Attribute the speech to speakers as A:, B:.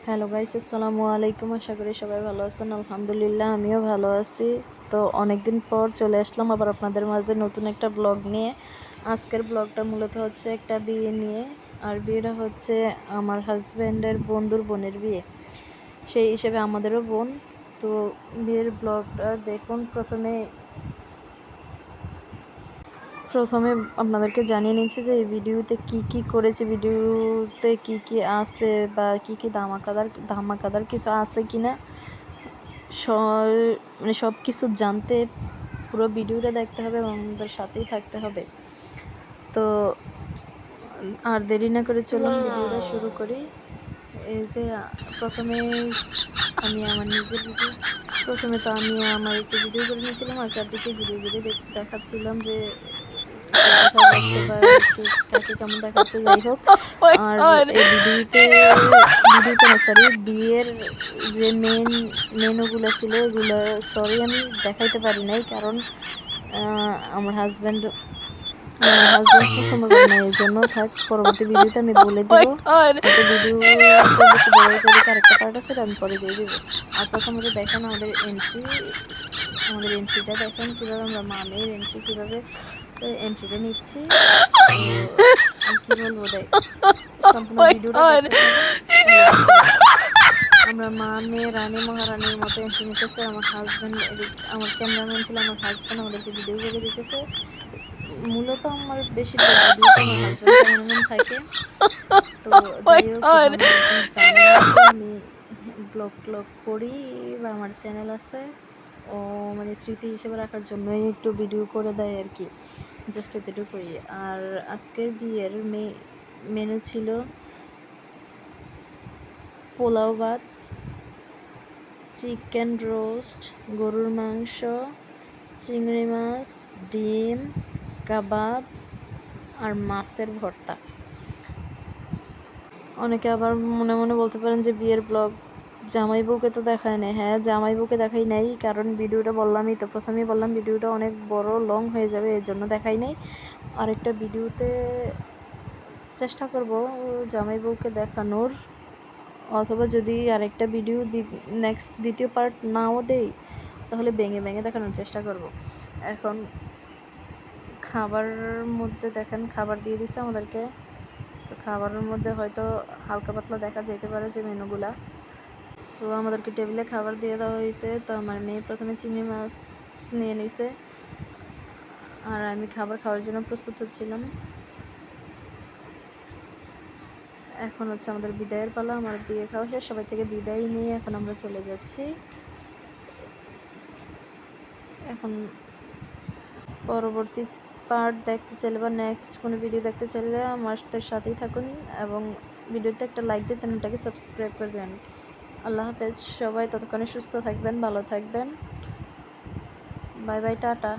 A: Hello guys, আসসালামু আলাইকুম। আশা করি সবাই ভালো আছেন। আলহামদুলিল্লাহ আমিও ভালো আছি। তো অনেকদিন পর চলে আসলাম আবার আপনাদের মাঝে নতুন একটা ব্লগ নিয়ে। আজকের ব্লগটা মূলত হচ্ছে একটা বিয়ে নিয়ে। আর বিয়েটা হচ্ছে আমার হাজব্যান্ডের বন্ধুর বোনের বিয়ে, সেই হিসেবে আমাদেরও বোন। তো বিয়ের ব্লগটা দেখুন। প্রথমে আপনাদেরকে জানিয়ে নিচ্ছি যে এই ভিডিওতে কি করেছে, ভিডিওতে কি আছে বা কি ধামাকাদার কিছু আছে কিনা মানে সব কিছু জানতে পুরো ভিডিওটা দেখতে হবে এবং আমাদের সাথেই থাকতে হবে। তো আর দেরি না করে চলুন ভিডিওটা শুরু করি। এই যে প্রথমে আমি আমার নিজের ভিডিও প্রথমে তো আমি আমার একটু ভিডিও করে নিয়েছিলাম আর চারদিকে ঘুরে ঘুরে দেখাচ্ছিলাম যে কে কোথায় যাচ্ছে বা কাকে কেমন দেখাচ্ছে, যাই হোক। আর এই ভিডিওতে না, সরি, বিয়ের যে মেনুগুলো ছিল এগুলো সরি আমি দেখাইতে পারি নাই, কারণ আমার হাজব্যান্ড পছন্দ করে না, এই জন্য থাক, পরবর্তী ভিডিওতে আমি বলে দিব। হয়তো ভিডিওটা বেশি বড় হয়ে যাবে, আরেকটা পার্ট আছে আমি পরে দিয়ে দিব। আর প্রথমত দেখেন আমাদের এন্ট্রিটা দেখেন কিভাবে আমরা মামের কিভাবে এন্ট্রিটা নিচ্ছি। তো কি বলবো, সম্পূর্ণ ভিডিওটা আমরা মা মেয়ে রানী মহারানীর মতো এন্ট্রি নিতেছে। আমার হাজব্যান্ড, আমার ক্যামেরাম্যান ছিল আমার হাজব্যান্ড, আমাদেরকে ভিডিও করে দিতেছে। মূলত আমার বেশিরভাগ ভিডিওতে আমার হাজব্যান্ড ক্যামেরাম্যান থাকে। তো যাই হোক, আমি ব্লগ করি বা আমার চ্যানেল আছে, ও মানে স্মৃতি হিসেবে রাখার জন্যই একটু ভিডিও করে দেয় আর কি, জাস্ট এতটুকুই। আর আজকের বিয়ের মেনু ছিল পোলাও ভাত, চিকেন রোস্ট, গরুর মাংস, চিংড়ি মাছ, ডিম, কাবাব আর মাছের ভর্তা। অনেকে আবার মনে মনে বলতে পারেন যে বিয়ের ব্লগ জামাই বউকে তো দেখায় নাই। হ্যাঁ, জামাই বউকে দেখাই নাই, কারণ ভিডিওটা বললামই তো, প্রথমেই বললাম ভিডিওটা অনেক বড় লং হয়ে যাবে, এই জন্য দেখাই নাই। আরেকটা ভিডিওতে চেষ্টা করব জামাই বউকে দেখানোর, অথবা যদি আরেকটা ভিডিও নেক্সট দ্বিতীয় পার্ট নাও দেই তাহলে ভেঙে দেখানোর চেষ্টা করব। এখন খাবারের মধ্যে দেখেন খাবার দিয়ে দিছে আমাদেরকে। তো খাবারের মধ্যে হয়তো হালকা পাতলা দেখা যেতে পারে যে মেনুগুলা। তো আমাদেরকে টেবিলে খাবার দিয়ে দেওয়া হয়েছে। তো আমার মেয়ে প্রথমে চিংড়ি মাছ নিয়ে নিছে আর আমি খাবার খাওয়ার জন্য প্রস্তুত হচ্ছিলাম। এখন হচ্ছে আমাদের বিদায়ের পালা। আমার বিয়ে খাওয়া শেষ, সবাই থেকে বিদায় নিয়ে এখন আমরা চলে যাচ্ছি। এখন পরবর্তী পার্ট দেখতে চাইলে বা নেক্সট কোনো ভিডিও দেখতে চাইলে আমার সাথেই থাকুন এবং ভিডিওতে একটা লাইক দিয়ে চ্যানেলটাকে সাবস্ক্রাইব করে দেবেন। আল্লাহ হাফেজ সবাই, ততক্ষণে সুস্থ থাকবেন, ভালো থাকবেন। Bye bye, tata.